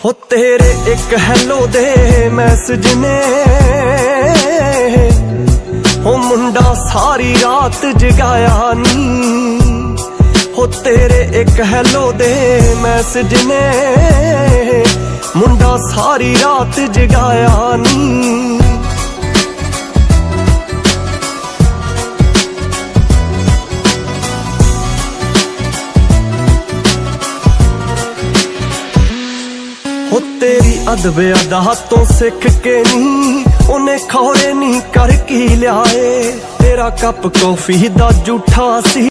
हो तेरे एक हेलो दे मैसेज ने हो मुंडा सारी रात जगाया नी। हो तेरे एक हेलो दे मैसेज ने मुंडा सारी रात जगाया नी। हो तेरी अदबे अदा तो सिख के नी उन्हें खौरे नी कर की लियाए। तेरा कप कॉफी दा जूठा सी